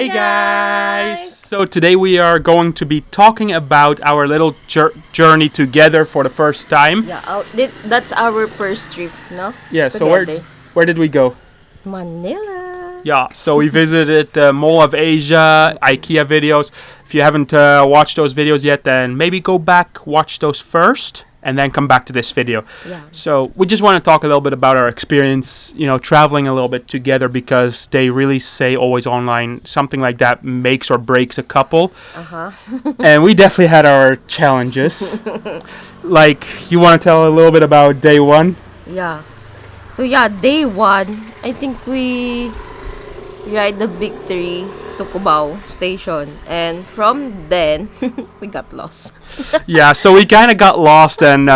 Hey guys! So today we are going to be talking about our little journey together for the first time. Yeah, that's our first trip, no? Yeah, so Together. where did we go? Manila. Yeah, so we visited the Mall of Asia, IKEA videos. If you haven't watched those videos yet, then maybe go back, watch those first, and then come back to this video. Yeah. So we just want to talk a little bit about our experience, traveling a little bit together, because they really say always online something like that makes or breaks a couple. Uh-huh. And we definitely had our challenges. Like, you want to tell a little bit about day one? Yeah. So day one, I think we ride the big three to Cubao station, and from then we got lost. Yeah, so we kind of got lost, and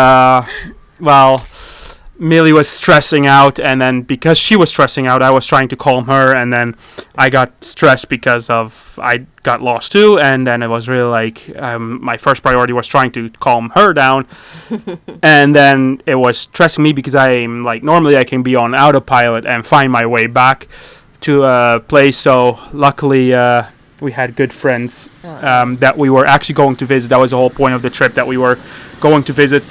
Millie was stressing out, and then because she was stressing out, I was trying to calm her, and then I got stressed because I got lost too, and then it was really like my first priority was trying to calm her down, and then it was stressing me because I'm like, normally I can be on autopilot and find my way back to a place. So luckily we had good friends that we were actually going to visit. That was the whole point of the trip, that we were going to visit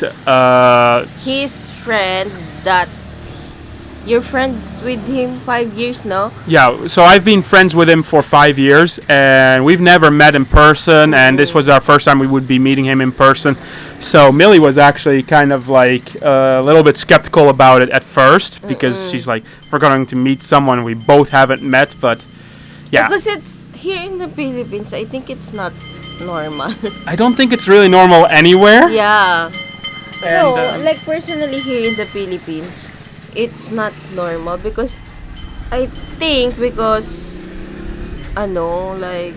His friend that you're friends with him 5 years now. Yeah, so I've been friends with him for 5 years, and we've never met in person, and this was our first time we would be meeting him in person. So Millie was actually kind of like a little bit skeptical about it at first, because she's like, we're going to meet someone we both haven't met, but yeah. Because it's here in the Philippines, I think it's not normal. I don't think it's really normal anywhere. Yeah. And, No, like personally here in the Philippines, it's not normal because I think because like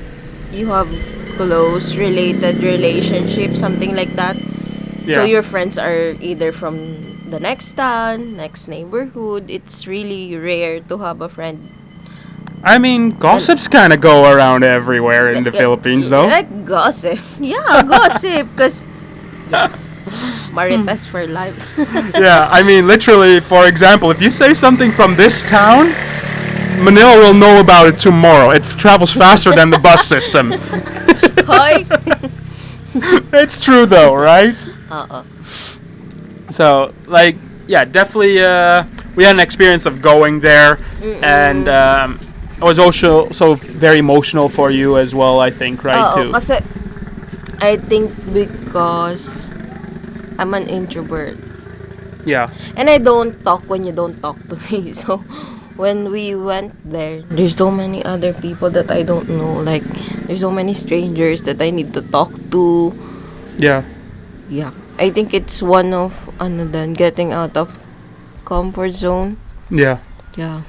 you have close related relationship, something like that. So Yeah. your friends are either from the next town, next neighborhood. It's really rare to have a friend. I mean, gossips kind of go around everywhere in the Philippines, though. Like gossip. Yeah, gossip. Because Maritas for life. Yeah, I mean, literally, for example, if you say something from this town, Manila will know about it tomorrow. It travels faster than the bus system. Hoy. It's true, though, right? Uh-uh. So, like, yeah, definitely, we had an experience of going there, and it was also so very emotional for you as well, I think, right, too? Kasi I think because I'm an introvert. Yeah. And I don't talk when you don't talk to me. So when we went there, there's so many other people that I don't know. Like, there's so many strangers that I need to talk to. Yeah. Yeah. I think it's one of getting out of comfort zone. Yeah. Yeah.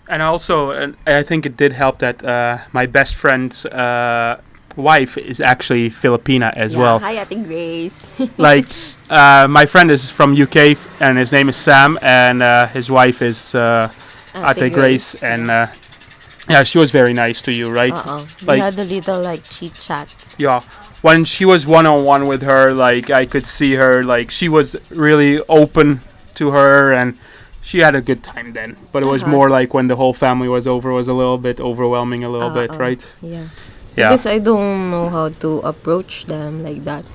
And also, I think it did help that my best friend's wife is actually Filipina as well. Hi, Ate Grace. Like, my friend is from UK, and his name is Sam, and his wife is Ate Grace, and yeah, she was very nice to you, right? We had a little chit chat. Yeah. When she was one-on-one with her, like, I could see her, like, she was really open to her, and she had a good time then. But it was more like when the whole family was over, it was a little bit overwhelming a little bit, right? Yeah. Yeah. Because I don't know how to approach them like that.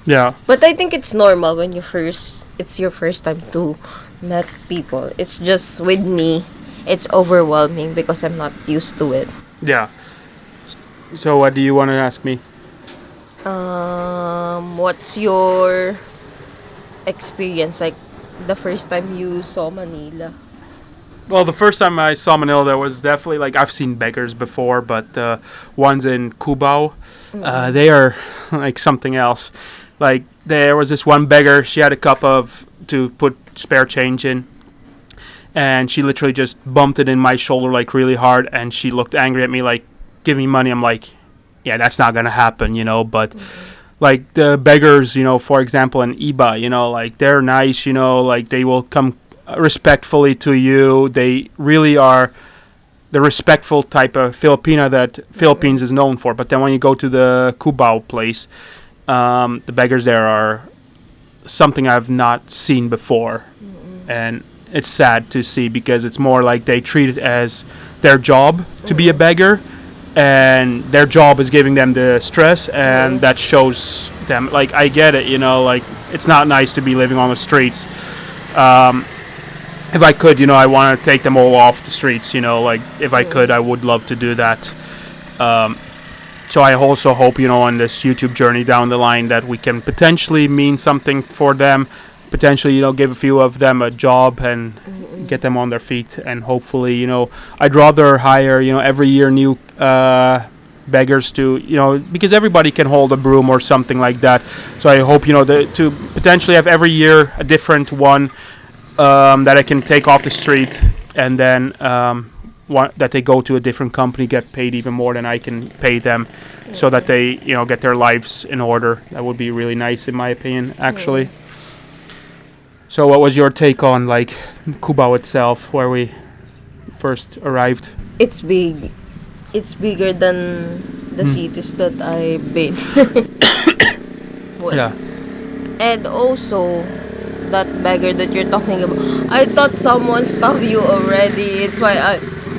Yeah. But I think it's normal when it's your first time to meet people. It's just with me, it's overwhelming because I'm not used to it. Yeah. So what do you want to ask me? What's your experience like the first time you saw Manila? Well, the first time I saw Manila, there was definitely, like, I've seen beggars before, but ones in Cubao, they are like something else. Like, there was this one beggar, she had a cup to put spare change in, and she literally just bumped it in my shoulder, like, really hard, and she looked angry at me, like, give me money. I'm like, yeah, that's not gonna happen, but like the beggars, for example, in Iba, like, they're nice, like, they will come respectfully to you. They really are the respectful type of Filipina that Philippines is known for. But then when you go to the Cubao place, the beggars there are something I've not seen before, and it's sad to see because it's more like they treat it as their job to be a beggar, and their job is giving them the stress, and that shows them. Like, I get it, like it's not nice to be living on the streets. If I could, I want to take them all off the streets. Like if I could, I would love to do that. So I also hope, on this YouTube journey down the line that we can potentially mean something for them, potentially, give a few of them a job and get them on their feet, and hopefully, I'd rather hire, every year new beggars to, because everybody can hold a broom or something like that. So I hope, to potentially have every year a different one that I can take off the street, and then that they go to a different company, get paid even more than I can pay them, so that they, get their lives in order. That would be really nice, in my opinion, actually. So what was your take on, like, Cubao itself, where we first arrived? It's big. It's bigger than the cities that I've been. Yeah. And also, that beggar that you're talking about, I thought someone stabbed you already. It's why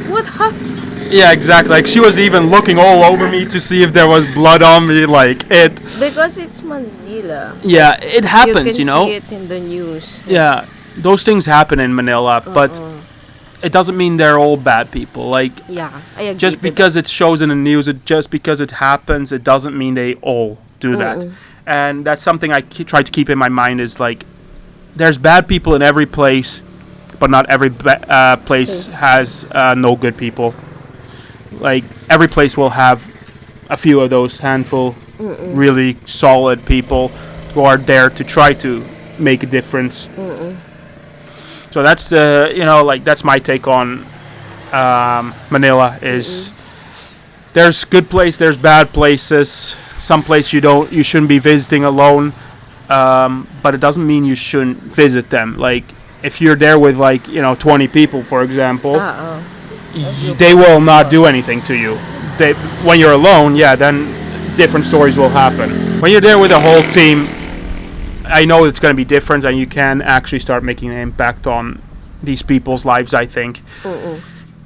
what happened? Yeah, exactly. Like, she was even looking all over me to see if there was blood on me, like, it. Because it's Manila. Yeah, it happens, You can see it in the news. Yeah, those things happen in Manila, but it doesn't mean they're all bad people. Like, yeah, I agree. Just because it shows in the news, just because it happens, it doesn't mean they all do that. And that's something I try to keep in my mind, is like, there's bad people in every place, but not every place has no good people. Like, every place will have a few of those handful really solid people who are there to try to make a difference. So that's that's my take on Manila. Is there's good place, there's bad places. Some place you shouldn't be visiting alone, but it doesn't mean you shouldn't visit them. Like, if you're there with 20 people, for example, they will not do anything to you. When you're alone, then different stories will happen. When you're there with a whole team, I know it's going to be different, and you can actually start making an impact on these people's lives, I think.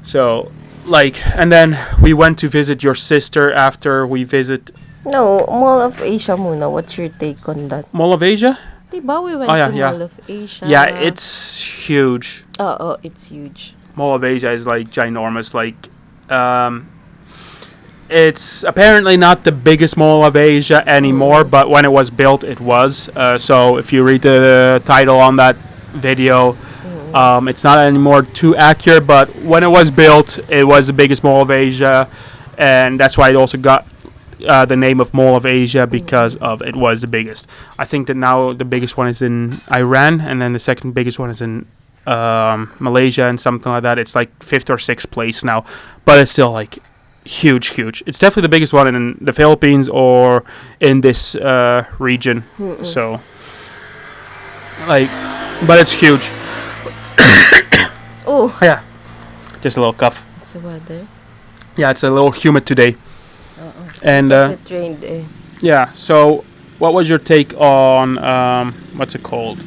So, and then we went to visit your sister after we visit. No, Mall of Asia muna. What's your take on that? Mall of Asia? Diba we went to Mall of Asia? Yeah, it's huge. It's huge. Mall of Asia is ginormous. It's apparently not the biggest Mall of Asia anymore, but when it was built, it was. So if you read the title on that video, it's not anymore too accurate, but when it was built, it was the biggest Mall of Asia, and that's why it also got the name of Mall of Asia, because of it was the biggest. I think that now the biggest one is in Iran, and then the second biggest one is in Malaysia, and something like that. It's like 5th or 6th place now, but it's still huge. It's definitely the biggest one in the Philippines or in this region. So, but it's huge. Oh yeah, just a little cough. It's the weather. Yeah, it's a little humid today. And it rained. Yeah. So, what was your take on what's it called?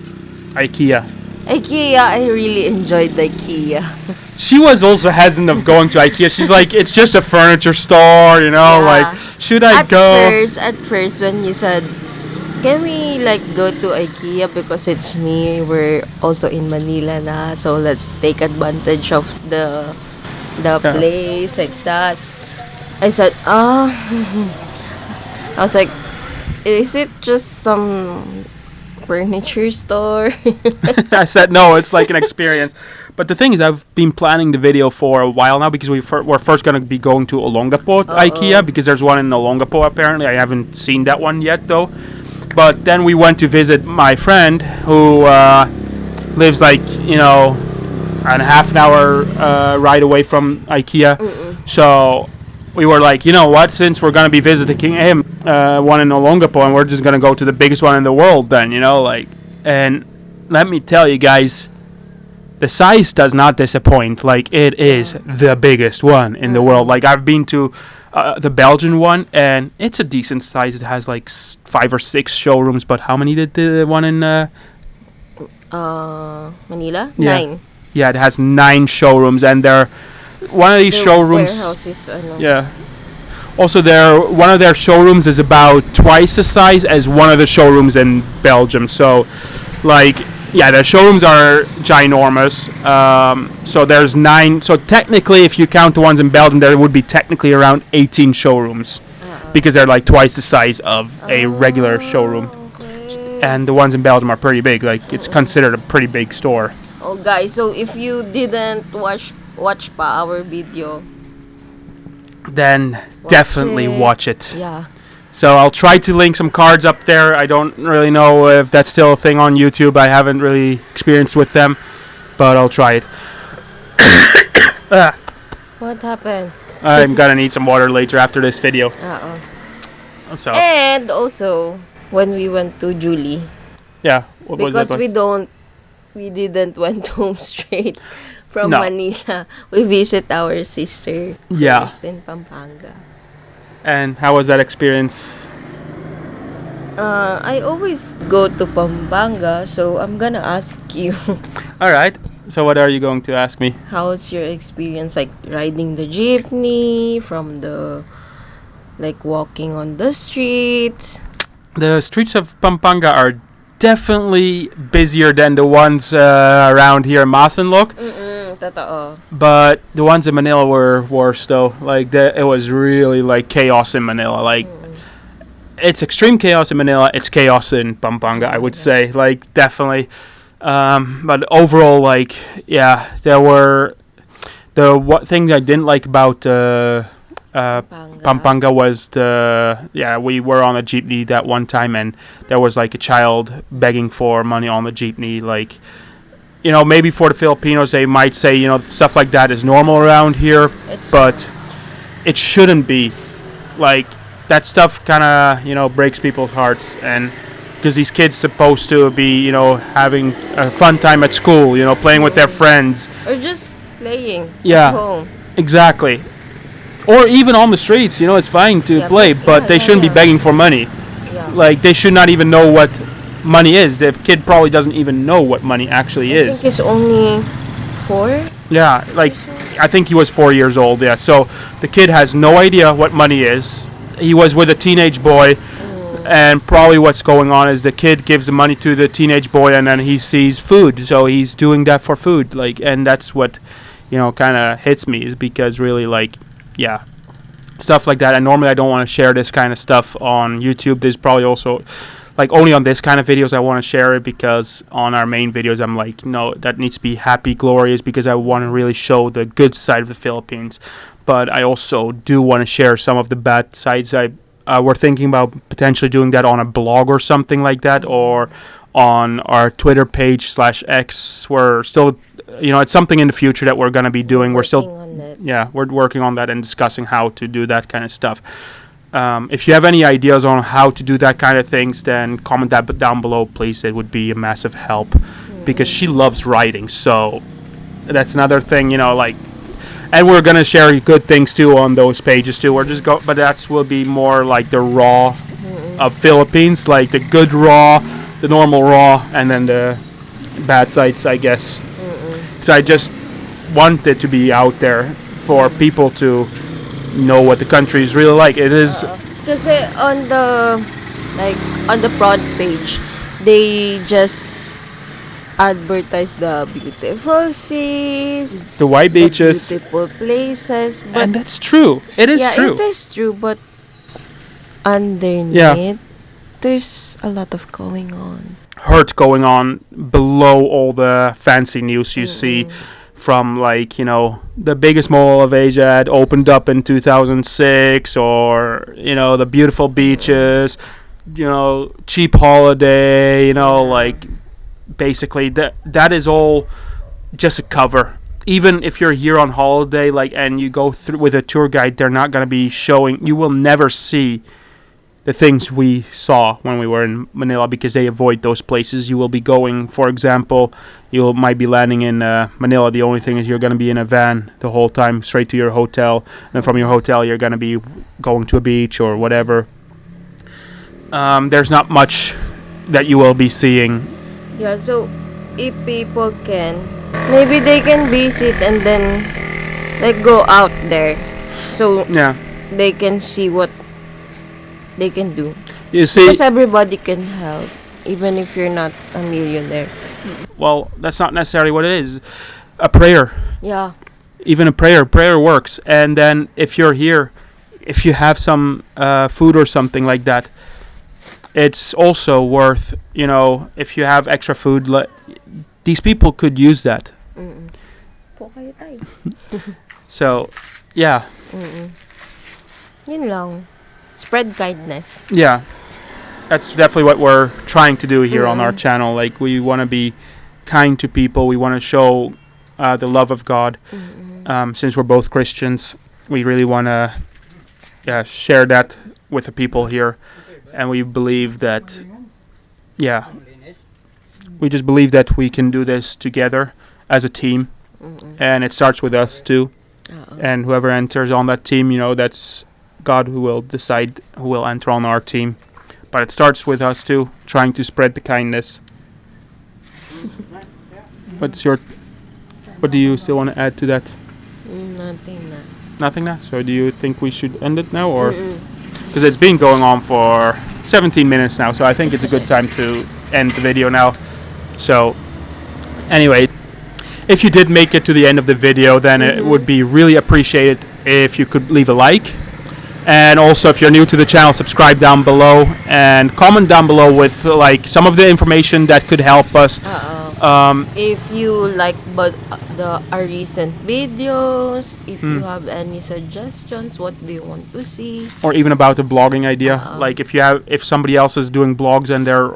IKEA. IKEA, I really enjoyed the IKEA. She was also hesitant of going to IKEA. She's like, it's just a furniture store, should I go? At first, when you said, can we go to IKEA because it's near, we're also in Manila na, so let's take advantage of the place, like that. I said, I was like, is it just some furniture store? I said no, it's like an experience. But the thing is, I've been planning the video for a while now, because we're first going to be going to Olongapo IKEA, because there's one in Olongapo apparently. I haven't seen that one yet though. But then we went to visit my friend who lives a half an hour ride away from IKEA. So we were like, you know what, since we're going to be visiting him, one in Olongapo, and we're just going to go to the biggest one in the world then, and let me tell you guys, the size does not disappoint. It is the biggest one in the world. I've been to the Belgian one, and it's a decent size. It has 5 or 6 showrooms, but how many did the one in Manila? Yeah. 9. Yeah, it has 9 showrooms, and they're one of these showrooms. Warehouses, Yeah, Also, one of their showrooms is about twice the size as one of the showrooms in Belgium. So, like, yeah, their showrooms are ginormous. So there's 9. So technically, if you count the ones in Belgium, there would be technically around 18 showrooms because they're like twice the size of a regular showroom. Okay. And the ones in Belgium are pretty big. Like, it's considered a pretty big store. Oh, guys, so if you didn't watch pa our video, Then definitely it. watch it. Yeah. So I'll try to link some cards up there. I don't really know if that's still a thing on YouTube. I haven't really experienced with them, but I'll try it. What happened? I'm gonna need some water later after this video. Uh-oh. So And also, when we went to Julie, yeah, what was because that? we didn't went home straight from No. Manila. We visit our sister Yeah. first in Pampanga. And how was that experience? I always go to Pampanga, so I'm gonna ask you, All right. So what are you going to ask me? how's your experience like riding the jeepney like walking on the streets? The streets of Pampanga are definitely busier than the ones around here in Masinloc. Totoo. But the ones in Manila were worse though. Like it was really like chaos in Manila. Like it's extreme chaos in Manila. It's chaos in Pampanga, I would say. Like definitely. But overall, like yeah, there were what thing I didn't like about Pampanga was we were on a jeepney that one time and there was like a child begging for money on the jeepney. Like, you know, maybe for the Filipinos they might say, you know, stuff like that is normal around here, but it shouldn't be. Like that stuff kind of, you know, breaks people's hearts, and because these kids supposed to be, you know, having a fun time at school, you know, playing with their friends Or just playing Yeah. at home. exactly. Or even on the streets, you know, it's fine to Yeah, play, but they shouldn't be yeah. begging for money. Yeah. Like, they should not even know what money is. The kid probably doesn't even know what money actually I think is. it's only 4. Yeah, like, I think he was 4 years old, yeah. So, the kid has no idea what money is. He was with a teenage boy, and probably what's going on is the kid gives the money to the teenage boy, and then he sees food. So, he's doing that for food. Like, and that's what, you know, kind of hits me, is because really, like, yeah, stuff like that. And normally I don't want to share this kind of stuff on YouTube. There's probably also like only on this kind of videos I want to share it, because on our main videos I'm like, no, that needs to be happy, glorious, because I want to really show the good side of the Philippines. But I also do want to share some of the bad sides. We're thinking about potentially doing that on a blog or something like that, or on our Twitter page /X. We're still, you know, it's something in the future that we're going to be doing. We're still, on it. yeah, we're working on that and discussing how to do that kind of stuff. If you have any ideas on how to do that kind of things, then comment that down below, please. It would be a massive help, because she loves writing. So that's another thing, you know, like, and we're going to share good things too on those pages too. But that will be more like the raw of Philippines, like the good raw, the normal raw, and then the bad sides, I guess. Because I just want it to be out there for people to know what the country is really like. It is. Because on the prod page, they just advertise the beautiful seas, The white beaches. the beautiful places. But And that's true. It is yeah, true. it is true. But underneath, Yeah. there's a lot of going on. Hurt going on below all the fancy news you see, from, like, you know, the biggest mall of Asia had opened up in 2006, or, you know, the beautiful beaches, you know, cheap holiday, you know, like, basically that is all just a cover. Even if you're here on holiday, like, and you go through with a tour guide, they're not going to be showing, you will never see the things we saw when we were in Manila, because they avoid those places. You will be going, for example, you might be landing in Manila. The only thing is you're going to be in a van the whole time straight to your hotel, and from your hotel you're going to be going to a beach or whatever. There's not much that you will be seeing. Yeah, so if people can, maybe they can visit and then like go out there. So Yeah, they can see what they can do. You see, Because everybody can help, even if you're not a millionaire. well, that's not necessarily what it is. A prayer, Yeah. even a prayer works. And then if you're here, if you have some food or something like that, it's also worth, if you have extra food, these people could use that. Mm-mm. Po kayo, tay. So, yeah, Yun lang. Spread kindness. yeah, that's definitely what we're trying to do here on our channel. Like, we want to be kind to people. We want to show the love of God. Since we're both Christians, we really want to share that with the people here. And we believe that, we just believe that we can do this together as a team. And it starts with us too. And whoever enters on that team, that's God who will decide who will enter on our team. But it starts with us too, trying to spread the kindness. What do you still want to add to that? Nothing na. Nothing now? So do you think we should end it now, or? Because it's been going on for 17 minutes now, so I think it's a good time to end the video now. So, anyway, if you did make it to the end of the video, then it would be really appreciated if you could leave a like. And also, if you're new to the channel, subscribe down below and comment down below with some of the information that could help us. If you like our recent videos, if you have any suggestions, what do you want to see? Or even about the blogging idea. Like if somebody else is doing blogs and they're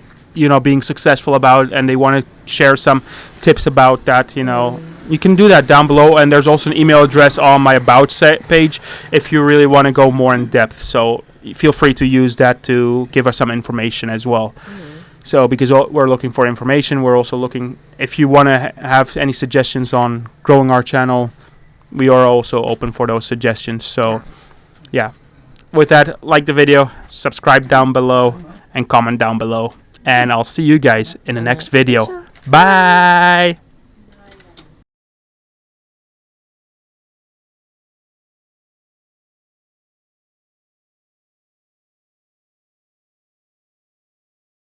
being successful about it, and they want to share some tips about that, you can do that down below. And there's also an email address on my about page if you really want to go more in depth. So feel free to use that to give us some information as well. So because we're looking for information, we're also looking, if you want to have any suggestions on growing our channel, we are also open for those suggestions. So yeah, with that, like the video, subscribe down below, and comment down below. And I'll see you guys in the next video. Bye!